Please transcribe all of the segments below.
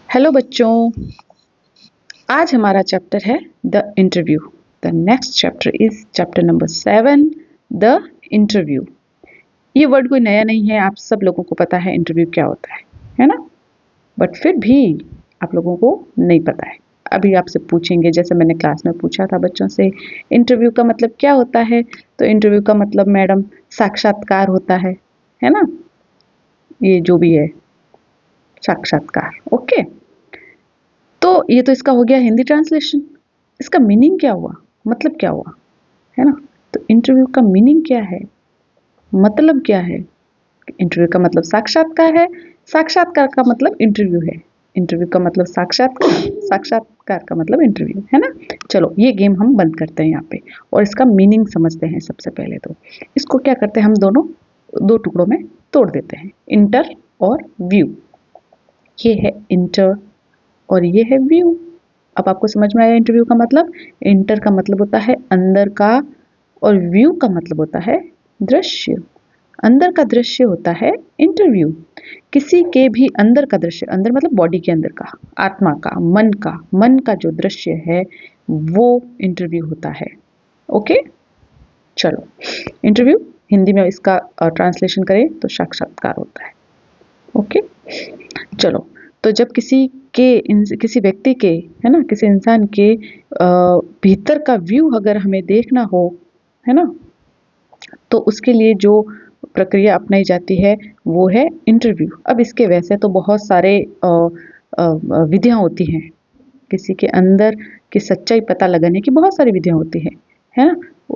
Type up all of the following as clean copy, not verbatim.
Hello बच्चों, आज हमारा चैप्टर है the interview. The next chapter is chapter number 7, the interview. ये वर्ड कोई नया नहीं है, आप सब लोगों को पता है इंटरव्यू क्या होता है ना। बट फिर भी आप लोगों को नहीं पता है। अभी आपसे पूछेंगे, जैसे मैंने क्लास में पूछा था बच्चों से, इंटरव्यू का मतलब क्या होता है। तो इंटरव्यू का मतलब मैडम साक्षात्कार होता है ना। ये जो भी है साक्षात्कार, ओके। तो ये तो इसका हो गया हिंदी ट्रांसलेशन। इसका मीनिंग क्या हुआ, मतलब क्या हुआ, है ना। तो इंटरव्यू का मीनिंग क्या है, मतलब क्या है। इंटरव्यू का मतलब साक्षात्कार है, साक्षात्कार का मतलब इंटरव्यू है, इंटरव्यू का मतलब साक्षात्कार, साक्षात्कार का मतलब इंटरव्यू, है ना। चलो ये गेम हम बंद करते हैं यहाँ पे और इसका मीनिंग समझते हैं। सबसे पहले तो इसको क्या करते हैं, हम दोनों दो टुकड़ों में तोड़ देते हैं, इंटर और व्यू। ये है इंटर और ये है व्यू। अब आपको समझ में आया इंटरव्यू का मतलब। इंटर का मतलब होता है अंदर का और व्यू का मतलब होता है दृश्य। अंदर का दृश्य होता है इंटरव्यू। किसी के भी अंदर का दृश्य, अंदर मतलब बॉडी के अंदर का, आत्मा का, मन का जो दृश्य है वो इंटरव्यू होता है। ओके, चलो इंटरव्यू हिंदी में इसका ट्रांसलेशन करें तो साक्षात्कार होता है। ओके, चलो। तो जब किसी व्यक्ति के, है ना, किसी इंसान के भीतर का व्यू अगर हमें देखना हो, है ना, तो उसके लिए जो प्रक्रिया अपनाई जाती है वो है इंटरव्यू। अब इसके वैसे तो बहुत सारे विधियां होती हैं। किसी के अंदर की सच्चाई पता लगाने की बहुत सारी विधियां होती है ना।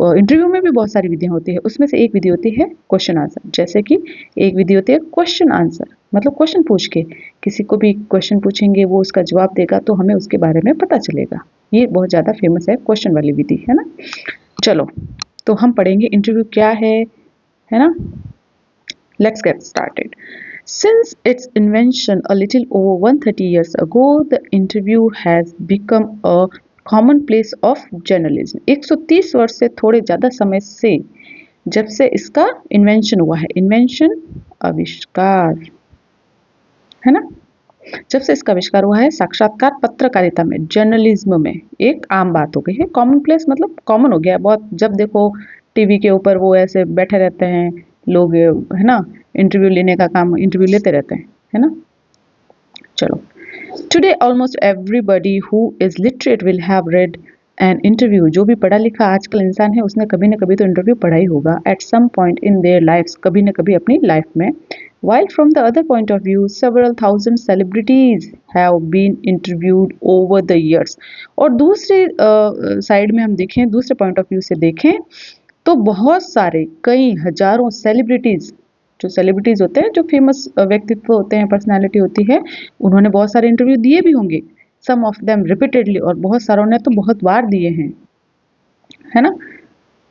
इंटरव्यू में भी बहुत सारी विधियां होती है। उसमें से एक विधि होती है क्वेश्चन आंसर। जैसे कि एक विधि होती है क्वेश्चन आंसर, मतलब क्वेश्चन पूछ के किसी को भी क्वेश्चन पूछेंगे, वो उसका जवाब देगा तो हमें उसके बारे में पता चलेगा। ये बहुत ज़्यादा फेमस है क्वेश्चन वाली विधि, है ना। चलो, तो हम पढ़ेंगे इंटरव्यू क्या है ना। Let's get started. Since its invention a little over 130 years ago, the interview has become a commonplace of journalism. 130 वर्ष से थोड़े ज़्यादा समय से, जब से इसका इन्वेंशन हुआ है, इन्वेंशन आविष्कार, है ना। जब से इसका आविष्कार हुआ है साक्षात्कार पत्रकारिता में, जर्नलिज्म में एक आम बात हो गई है। कॉमन प्लेस मतलब कॉमन हो गया है बहुत। जब देखो टीवी के ऊपर वो ऐसे बैठे रहते हैं लोग, है ना, इंटरव्यू लेने का काम, इंटरव्यू लेते रहते हैं, है ना। चलो, today almost everybody who is literate will have read an interview. जो भी पढ़ा लिखा आजकल इंसान है उसने कभी ना कभी तो इंटरव्यू पढ़ा ही होगा, at some point in their lives, कभी ना कभी अपनी लाइफ में। While from the other point of view, several thousand celebrities have been interviewed over the years. और दूसरे साइड में हम देखें, दूसरे पॉइंट ऑफ व्यू से देखें तो बहुत सारे, कई हजारों सेलिब्रिटीज, जो सेलिब्रिटीज होते हैं, जो फेमस व्यक्तित्व होते हैं, पर्सनालिटी होती है, उन्होंने बहुत सारे इंटरव्यू दिए भी होंगे। सम ऑफ देम रिपीटेडली, और बहुत सारों ने तो बहुत बार दिए हैं, है ना।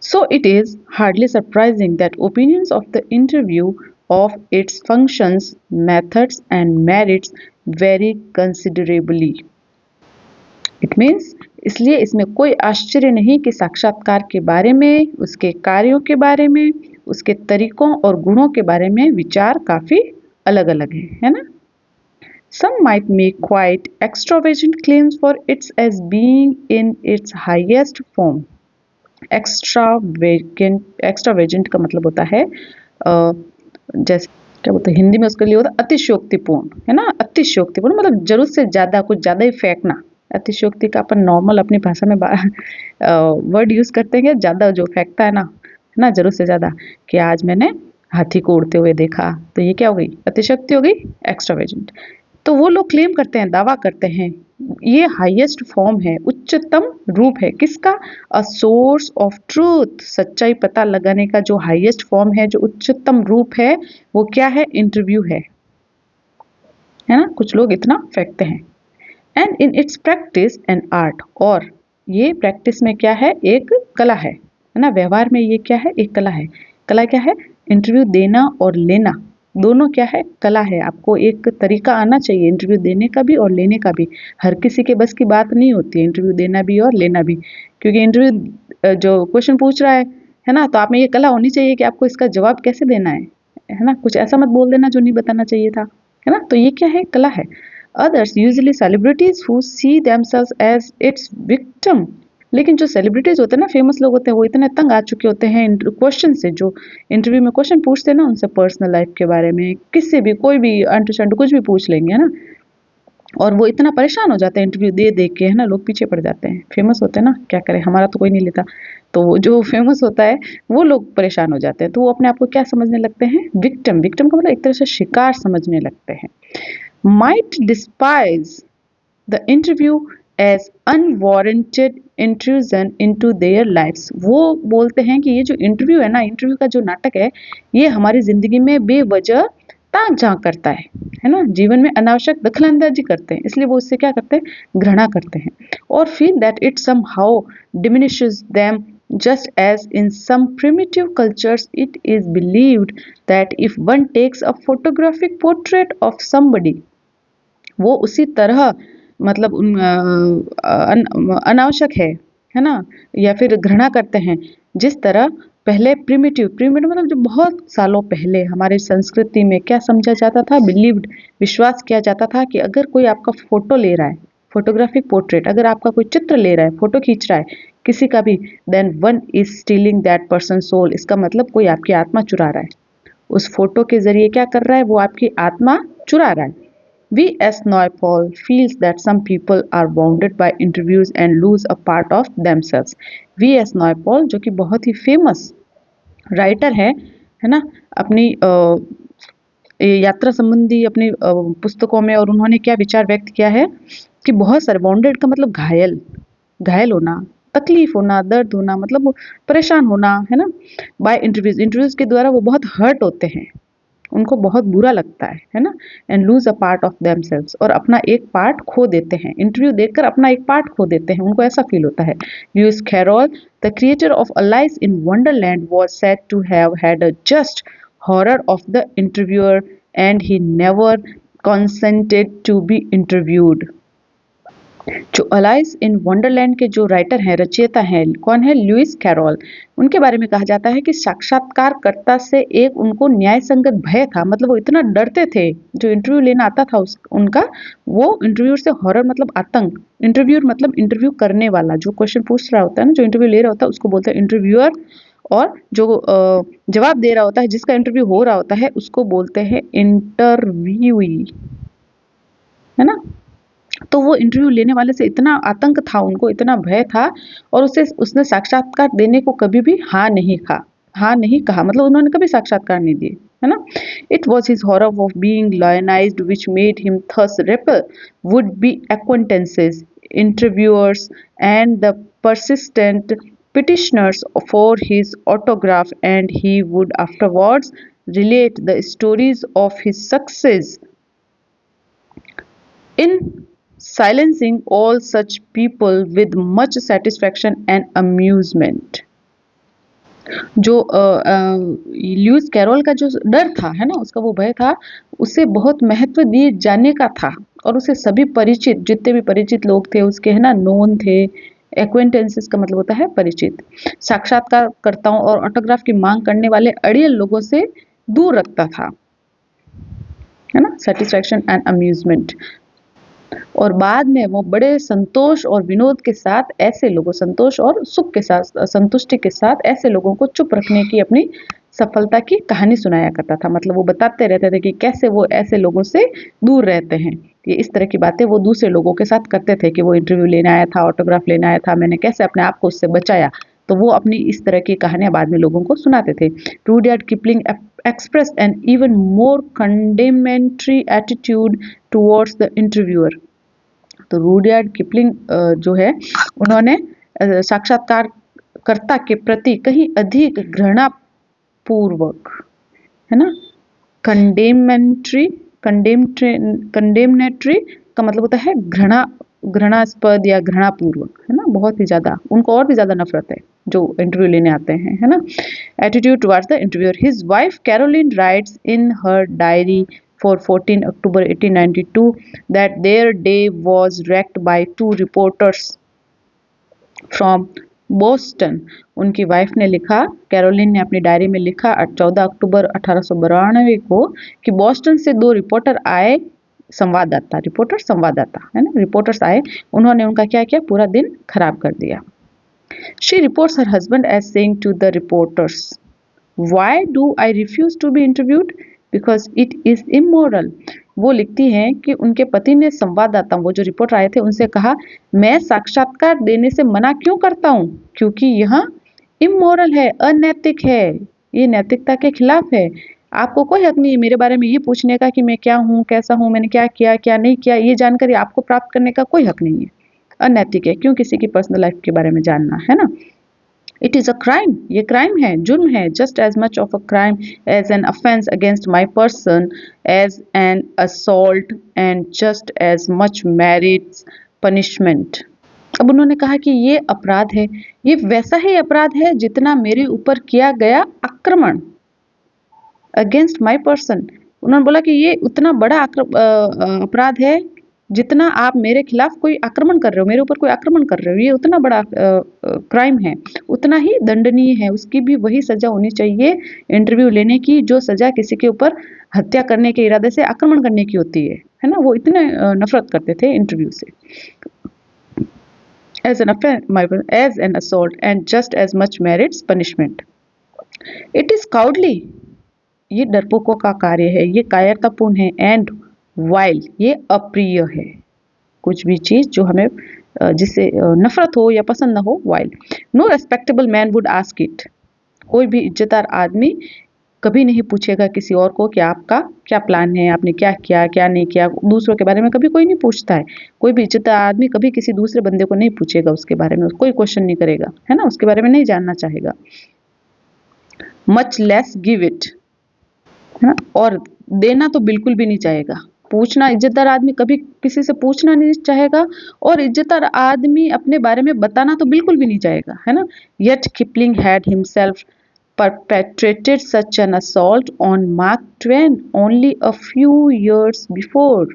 So it is hardly surprising that opinions of the interview, of its functions, methods and merits vary considerably. It means, इसलिए इसमें कोई आश्चर्य नहीं कि साक्षात्कार के बारे में, उसके कार्यों के बारे में, उसके तरीकों और गुणों के बारे में विचार काफ़ी अलग-अलग है ना। Some might make quite extravagant claims for its as being in its highest form. Extravagant का मतलब होता है जैसे क्या बोलते हैं हिंदी में, उसके लिए होता है अतिशयोक्तिपूर्ण, है ना। अतिशयोक्तिपूर्ण मतलब जरूरत से ज़्यादा, कुछ ज़्यादा ही फेंकना। अतिशयोक्ति का अपन नॉर्मल अपनी भाषा में वर्ड यूज़ करते हैं, ज़्यादा जो फेंकता है ना, जरूरत से ज़्यादा। कि आज मैंने हाथी को उड़ते हुए देखा, तो ये क्या हो गई, अतिशयोक्ति हो गई, एक्स्ट्रावेजेंट। तो वो लोग क्लेम करते हैं, दावा करते हैं, ये हाईएस्ट फॉर्म है, उच्चतम रूप है किसका, अ सोर्स ऑफ ट्रूथ, सच्चाई पता लगाने का जो हाईएस्ट फॉर्म है, जो उच्चतम रूप है, वो क्या है, इंटरव्यू है ना। कुछ लोग इतना फेंकते हैं। And in its practice and art, और ये प्रैक्टिस में क्या है, एक कला है ना। व्यवहार में ये क्या है, एक कला है। कला क्या है, इंटरव्यू देना और लेना दोनों क्या है, कला है। आपको एक तरीका आना चाहिए इंटरव्यू देने का भी और लेने का भी। हर किसी के बस की बात नहीं होती है इंटरव्यू देना भी और लेना भी, क्योंकि इंटरव्यू जो क्वेश्चन पूछ रहा है ना, तो आप में ये कला होनी चाहिए कि आपको इसका जवाब कैसे देना है ना। कुछ ऐसा मत बोल देना जो नहीं बताना चाहिए था, है ना। तो ये क्या है, कला है। Others, usually celebrities who see themselves as its victim. लेकिन जो सेलिब्रिटीज होते हैं ना, फेमस लोग होते हैं, वो इतने तंग आ चुके होते हैं क्वेश्चन से, जो इंटरव्यू में क्वेश्चन पूछते हैं ना उनसे, पर्सनल लाइफ के बारे में, किससे भी, कोई भी अंटू शंटू कुछ भी पूछ लेंगे, है ना। और वो इतना परेशान हो जाते हैं इंटरव्यू दे दे के, है ना, लोग पीछे पड़ जाते हैं। फेमस होते हैं ना, क्या करें, हमारा तो कोई नहीं लेता। तो वो जो फेमस होता है वो लोग परेशान हो जाते हैं, तो वो अपने आप को क्या समझने लगते हैं, विक्टिम। विक्टिम का मतलब एक तरह से शिकार समझने लगते हैं। Might despise the interview as unwarranted intrusion into their lives. वो बोलते हैं कि ये जो इंटरव्यू है ना, इंटरव्यू का जो नाटक है, ये हमारी जिंदगी में बेवजह ताक झांक करता है ना, जीवन में अनावश्यक दखलंदाजी करते हैं, इसलिए वो उससे क्या करते हैं, घृणा करते हैं। और feel that it somehow diminishes them, just as in some primitive cultures it is believed that if one takes a photographic portrait of somebody, वो उसी तरह मतलब अनावश्यक है ना, या फिर घृणा करते हैं, जिस तरह पहले प्रिमिटिव मतलब जो बहुत सालों पहले हमारी संस्कृति में क्या समझा जाता था, बिलीव्ड, विश्वास किया जाता था कि अगर कोई आपका फोटो ले रहा है, फोटोग्राफिक पोर्ट्रेट, अगर आपका कोई चित्र ले रहा है, फोटो खींच रहा है किसी का भी, then one is stealing that person soul. इसका मतलब कोई आपकी आत्मा चुरा रहा है, उस फोटो के जरिए क्या कर रहा है, वो आपकी आत्मा चुरा रहा है। V.S. Naipaul feels that some people are wounded by interviews and lose a part of themselves. V.S. Naipaul जो कि बहुत ही फेमस राइटर है ना, अपनी यात्रा संबंधी अपनी पुस्तकों में, और उन्होंने क्या विचार व्यक्त किया है कि बहुत सारे, बाउंडेड का मतलब घायल, घायल होना, तकलीफ होना, दर्द होना, मतलब परेशान होना, है ना, बाय इंटरव्यूज के द्वारा वो बहुत हर्ट होते हैं, उनको बहुत बुरा लगता है ना, and lose a part of themselves, और अपना एक पार्ट खो देते हैं, इंटरव्यू देखकर अपना एक पार्ट खो देते हैं, उनको ऐसा फील होता है। Lewis Carroll, the creator of Alice in Wonderland, was said to have had a just horror of the interviewer and he never consented to be interviewed. जो अलाइस इन वंडरलैंड के जो राइटर हैं, रचयिता हैं, कौन है, लुइस कैरोल, उनके बारे में कहा जाता है कि साक्षात्कारकर्ता से एक उनको न्याय संगत भय था, मतलब वो इतना डरते थे, जो इंटरव्यू लेना आता था उनका, वो इंटरव्यूअर से हॉरर मतलब आतंक, इंटरव्यूअर मतलब इंटरव्यू करने वाला, जो क्वेश्चन पूछ रहा होता है ना, जो इंटरव्यू ले रहा होता है उसको बोलते हैं इंटरव्यूअर, और जो जवाब दे रहा होता है, जिसका इंटरव्यू हो रहा होता है, उसको बोलते हैं इंटरव्यूई, है ना। तो वो इंटरव्यू लेने वाले से इतना आतंक था, उनको इतना भय था, और उसने साक्षात्कार देने को कभी भी हाँ नहीं कहा, मतलब उन्होंने कभी साक्षात्कार नहीं दिए, है ना। It was his horror of being lionised which made him thus repel would be acquaintances, interviewers and the persistent petitioners for his autograph, and he would afterwards relate the stories of his success in silencing all such people with much satisfaction and amusement. जो Lewis carol का जो डर था, है ना, उसका वो भय था, उसे बहुत महत्व दिए जाने का था, और उसे सभी परिचित, जितने भी परिचित लोग थे उसके, है ना, नोन थे, एक्वेंटेंसेस का मतलब होता है परिचित, साक्षात्कारकर्ताओं और ऑटोग्राफ की मांग करने वाले अड़ियल लोगों से दूर रखता था, है ना, सेटिस्फैक्शन एंड अम्यूजमेंट। और बाद में वो बड़े संतोष और विनोद के साथ ऐसे लोगों, संतोष और सुख के साथ, संतुष्टि के साथ ऐसे लोगों को चुप रखने की अपनी सफलता की कहानी सुनाया करता था, मतलब वो बताते रहते थे कि कैसे वो ऐसे लोगों से दूर रहते हैं। ये इस तरह की बातें वो दूसरे लोगों के साथ करते थे कि वो इंटरव्यू लेने आया था, ऑटोग्राफ लेने आया था, मैंने कैसे अपने आप को उससे बचाया, तो वो अपनी इस तरह की कहानियां बाद में लोगों को सुनाते थे। Rudyard Kipling expressed an even more condemnatory attitude towards the interviewer। तो रूडयार्ड किपलिंग जो है, उन्होंने साक्षात्कारकर्ता के प्रति कहीं अधिक घृणा पूर्वक, है ना, कंडेमनेटरी का मतलब होता है घृणास्पद या घृणापूर्वक, है ना, बहुत ही ज्यादा, उनको और भी ज्यादा नफरत है जो इंटरव्यू लेने आते हैं, है ना। Attitude towards the interviewer, his wife Caroline writes in her diary for 14 October 1892 that their day was wrecked by two reporters from Boston. उनकी वाइफ ने लिखा, कैरोलिन ने अपनी डायरी में लिखा 14 अक्टूबर 1892 को कि बोस्टन से दो रिपोर्टर आए संवाददाता, रिपोर्टर संवाददाता है ना, रिपोर्टर्स आए, उन्होंने उनका क्या किया, पूरा दिन खराब कर दिया। She reports her husband as saying to the reporters, why do I refuse to be interviewed, because it is immoral. वो लिखती हैं कि उनके पति ने संवाददाता, वो जो रिपोर्टर आए थे, उनसे कहा, मैं साक्षात्कार देने से मना क्यों करता हूँ, क्योंकि यह इमोरल है, अनैतिक है, ये नैतिकता के खिलाफ है। आपको कोई हक नहीं है मेरे बारे में ये पूछने का कि मैं क्या हूँ, कैसा हूँ, मैंने क्या किया, क्या नहीं किया, ये जानकारी आपको प्राप्त करने का कोई हक नहीं है, अनैतिक है। क्यों किसी की पर्सनल लाइफ के बारे में जानना, है ना। इट इज़ अ क्राइम, ये क्राइम है, जुर्म है, just as much of a crime as an offence against my person as an assault and just as much merits punishment. अब उन्होंने कहा कि ये अपराध है, ये वैसा ही अपराध है जितना मेरे ऊपर किया गया आक्रमण, अगेंस्ट माई पर्सन। उन्होंने बोला कि ये उतना बड़ा अपराध है जितना आप मेरे खिलाफ कोई आक्रमण कर रहे हो, मेरे ऊपर कोई आक्रमण कर रहे हो, ये उतना बड़ा क्राइम है, उतना ही दंडनीय है, उसकी भी वही सजा होनी चाहिए इंटरव्यू लेने की जो सजा किसी के ऊपर हत्या करने के इरादे से आक्रमण करने की होती है ना। वो इतने नफरत करते थे इंटरव्यू से। as an assault and just as much merits punishment. It is cowardly, ये डरपोकों का कार्य है, ये कायरतापूर्ण है, एंड वाइल, ये अप्रिय है। कुछ भी चीज जो हमें जिससे नफरत हो या पसंद न हो, while. No respectable man would ask it, कोई भी इज्जतदार आदमी कभी नहीं पूछेगा किसी और को कि आपका क्या प्लान है, आपने क्या किया, क्या नहीं किया। दूसरों के बारे में कभी कोई नहीं पूछता है, कोई भी इज्जतदार आदमी कभी किसी दूसरे बंदे को नहीं पूछेगा, उसके बारे में कोई क्वेश्चन नहीं करेगा, है ना, उसके बारे में नहीं जानना चाहेगा। मच लेस गिव इट, है ना, और देना तो बिल्कुल भी नहीं चाहेगा। पूछना, इज्जतदार आदमी कभी किसी से पूछना नहीं चाहेगा, और इज्जतदार आदमी अपने बारे में बताना तो बिल्कुल भी नहीं चाहेगा, है ना। Yet Kipling had himself perpetrated such an assault on Mark Twain only a few years before.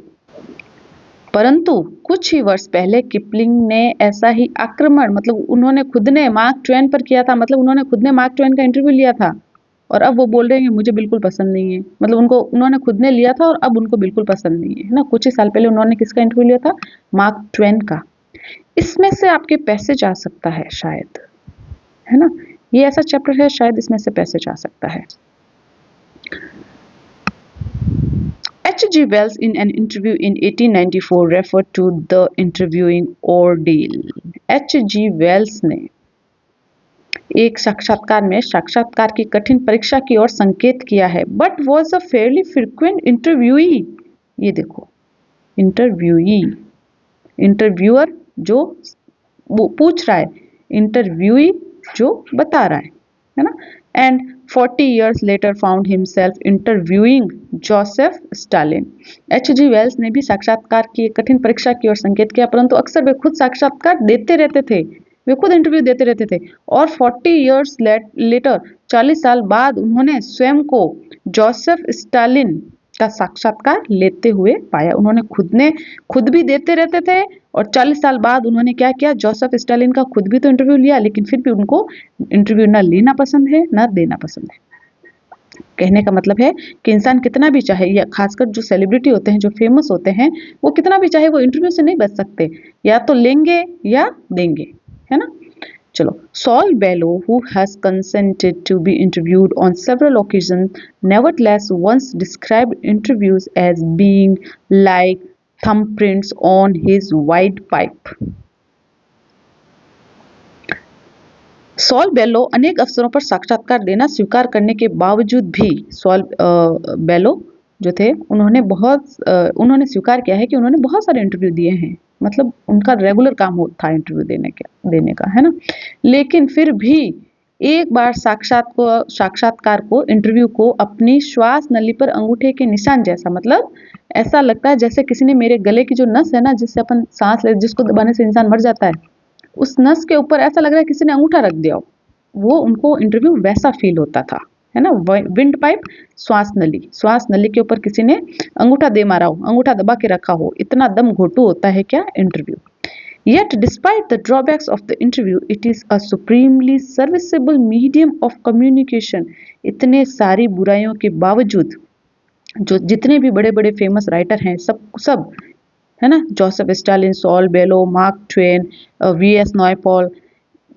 परंतु कुछ ही वर्ष पहले किपलिंग ने ऐसा ही आक्रमण, मतलब उन्होंने खुद ने मार्क ट्वेन पर किया था, मतलब उन्होंने खुद ने मार्क ट्वेन का इंटरव्यू लिया था, और अब वो बोल रहे हैं मुझे बिल्कुल पसंद नहीं है। मतलब उन्होंने खुद ने लिया था और अब उनको बिल्कुल पसंद नहीं है ना। कुछ ही साल पहले उन्होंने किसका इंटरव्यू लिया था, मार्क ट्वेन का। इसमें से आपके पैसे जा सकता है शायद, है ना, ये ऐसा चैप्टर है शायद इसमें से पैसेज आ सकता है। H.G. Wells in an interview in 1894 referred to the interviewing ordeal. H.G. Wells ने एक साक्षात्कार में साक्षात्कार की कठिन परीक्षा की ओर संकेत किया है। But was a fairly frequent interviewee. ये देखो, इंटरव्यूई, इंटरव्यूअर जो वो पूछ रहा है, इंटरव्यूई जो बता रहा है ना। And 40 years later found himself interviewing Joseph Stalin. H.G. Wells ने भी साक्षात्कार की कठिन परीक्षा की ओर संकेत किया, परंतु अक्सर वे खुद साक्षात्कार देते रहते थे, वे खुद इंटरव्यू देते रहते थे। और 40 years later 40 साल बाद उन्होंने स्वयं को जोसेफ स्टालिन का साक्षात्कार लेते हुए पाया। उन्होंने खुद भी देते रहते थे, और 40 साल बाद उन्होंने क्या किया, जोसेफ स्टालिन का खुद भी तो इंटरव्यू लिया, लेकिन फिर भी उनको इंटरव्यू ना लेना पसंद है ना देना पसंद है। कहने का मतलब है कि इंसान कितना भी चाहे, या खासकर जो सेलिब्रिटी होते हैं, जो फेमस होते हैं, वो कितना भी चाहे वो इंटरव्यू से नहीं बच सकते, या तो लेंगे या देंगे, है ना। चलो, Saul Bellow, who has consented to be interviewed on several occasions, nevertheless once described interviews as being like thumbprints on his wide pipe. Saul Bellow अनेक अवसरों पर साक्षात्कार देना स्वीकार करने के बावजूद भी, सॉल बेलो जो थे, उन्होंने स्वीकार किया है कि उन्होंने बहुत सारे इंटरव्यू दिए हैं, मतलब उनका रेगुलर काम था इंटरव्यू देने का, है ना। लेकिन फिर भी एक बार साक्षात्कार को, इंटरव्यू को अपनी श्वास नली पर अंगूठे के निशान जैसा, मतलब ऐसा लगता है जैसे किसी ने मेरे गले की जो नस है ना, जिससे अपन सांस ले, जिसको दबाने से इंसान मर जाता है, उस नस के ऊपर ऐसा लग रहा है किसी ने अंगूठा रख दिया हो, वो उनको इंटरव्यू वैसा फील होता था, है ना। विंड पाइप, श्वास नली के ऊपर किसी ने अंगूठा दे मारा हो, अंगूठा दबा के रखा हो, इतना दम घोटू होता है क्या interview. Yet despite the drawbacks of the interview, it is a supremely serviceable medium of communication. इतने सारी बुराइयों के बावजूद जो जितने भी बड़े बड़े फेमस राइटर हैं सब सब, है ना, जोसेफ स्टालिन, सॉल बेलो, मार्क ट्वेन, वी.एस. नॉयपॉल,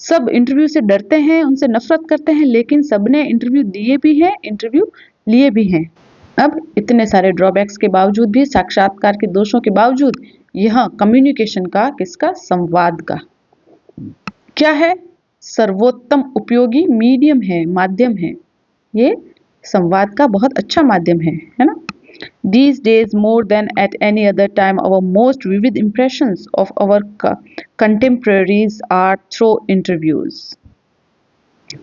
सब इंटरव्यू से डरते हैं, उनसे नफरत करते हैं, लेकिन सबने इंटरव्यू दिए भी हैं, इंटरव्यू लिए भी हैं। अब इतने सारे ड्रॉबैक्स के बावजूद भी, साक्षात्कार के दोषों के बावजूद, यह कम्युनिकेशन का, किसका, संवाद का क्या है, सर्वोत्तम उपयोगी मीडियम है, माध्यम है। ये संवाद का बहुत अच्छा माध्यम है ना। These days, more than at any other time, our most vivid impressions of our contemporaries are through interviews.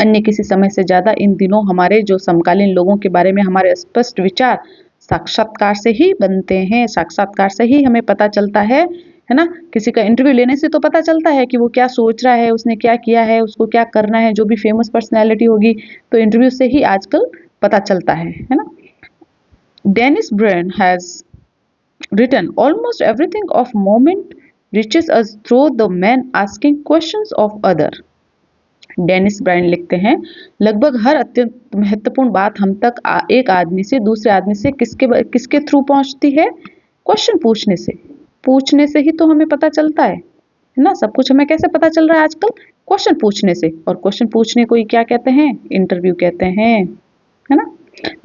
अन्य किसी समय से ज़्यादा इन दिनों हमारे जो समकालीन लोगों के बारे में हमारे स्पष्ट विचार साक्षात्कार से ही बनते हैं, साक्षात्कार से ही हमें पता चलता है ना। किसी का इंटरव्यू लेने से तो पता चलता है कि वो क्या सोच रहा है, उसने क्या किया है, उसको क्या करना है। जो भी फेमस पर्सनैलिटी होगी तो इंटरव्यू से ही आजकल पता चलता है ना। Dennis Bryan has written almost everything of moment reaches us through the men asking questions of other. Dennis Brian लिखते हैं, लगभग हर अत्यंत महत्वपूर्ण बात हम तक एक आदमी से दूसरे आदमी से किसके थ्रू पहुंचती है, क्वेश्चन पूछने से ही तो हमें पता चलता है ना। सब कुछ हमें कैसे पता चल रहा है आजकल, क्वेश्चन पूछने से। और क्वेश्चन पूछने को ही क्या कहते हैं, इंटरव्यू कहते हैं, है ना।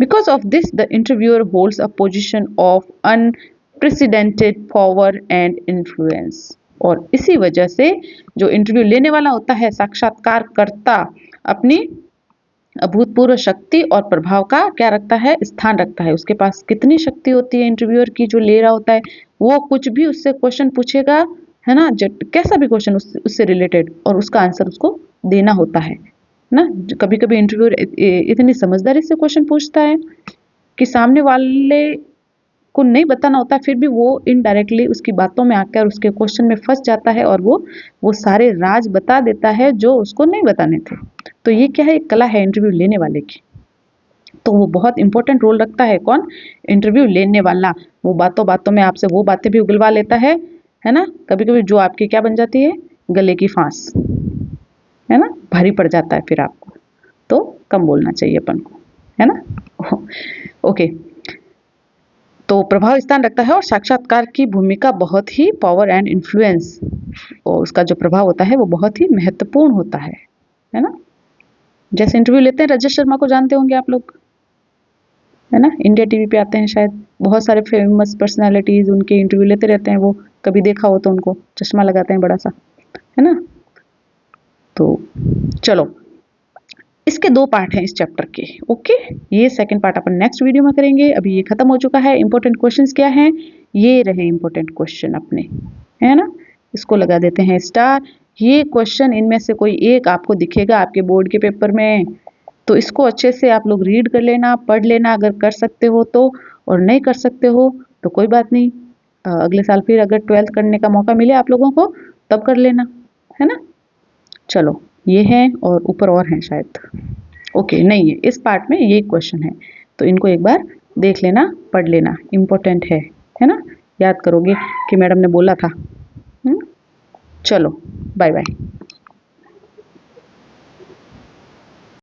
Because of this, the interviewer holds a position of unprecedented power and influence. और इसी वजह से जो इंटरव्यू लेने वाला होता है, साक्षात्कारकर्ता, अपनी अभूतपूर्व शक्ति और प्रभाव का क्या रखता है, स्थान रखता है। उसके पास कितनी शक्ति होती है इंटरव्यूअर की, जो ले रहा होता है वो कुछ भी उससे क्वेश्चन पूछेगा, है ना, कैसा भी क्वेश्चन उससे रिलेटेड, और उसका आंसर उसको देना होता है ना। कभी कभी इंटरव्यूअर इतनी समझदारी से क्वेश्चन पूछता है कि सामने वाले को नहीं बताना होता, फिर भी वो इनडायरेक्टली उसकी बातों में आकर उसके क्वेश्चन में फंस जाता है और वो सारे राज बता देता है जो उसको नहीं बताने थे। तो ये क्या है, एक कला है इंटरव्यू लेने वाले की। तो वो बहुत इंपॉर्टेंट रोल रखता है, कौन, इंटरव्यू लेने वाला। वो बातों बातों में आपसे वो बातें भी उगलवा लेता है ना, कभी कभी जो आपकी क्या बन जाती है, गले की फांस, है ना, भारी पड़ जाता है फिर आपको। तो कम बोलना चाहिए अपन को, है ना। ओके, तो प्रभाव स्थान रखता है और साक्षात्कार की भूमिका बहुत ही पावर एंड इन्फ्लुएंस, और उसका जो प्रभाव होता है वो बहुत ही महत्वपूर्ण होता है ना। जैसे इंटरव्यू लेते हैं, रजत शर्मा को जानते होंगे आप लोग, है ना, इंडिया टीवी पे आते हैं शायद, बहुत सारे फेमस पर्सनालिटीज उनके इंटरव्यू लेते रहते हैं। वो कभी देखा हो तो उनको चश्मा लगाते हैं बड़ा सा, है ना। तो चलो, इसके 2 पार्ट हैं इस चैप्टर के। ओके, ये सेकंड पार्ट अपन नेक्स्ट वीडियो में करेंगे। अभी ये खत्म हो चुका है। इंपॉर्टेंट क्वेश्चंस क्या हैं, ये रहे इंपॉर्टेंट क्वेश्चन अपने, है ना। इसको लगा देते हैं स्टार। ये क्वेश्चन इनमें से कोई एक आपको दिखेगा आपके बोर्ड के पेपर में, तो इसको अच्छे से आप लोग रीड कर लेना, पढ़ लेना, अगर कर सकते हो तो, और नहीं कर सकते हो तो कोई बात नहीं, अगले साल फिर अगर 12th करने का मौका मिले आप लोगों को तब कर लेना, है ना। चलो, ये है और ऊपर और हैं शायद। ओके, नहीं है, इस पार्ट में ये क्वेश्चन है, तो इनको एक बार देख लेना, पढ़ लेना, इम्पोर्टेंट है ना। याद करोगे कि मैडम ने बोला था। चलो, बाय बाय।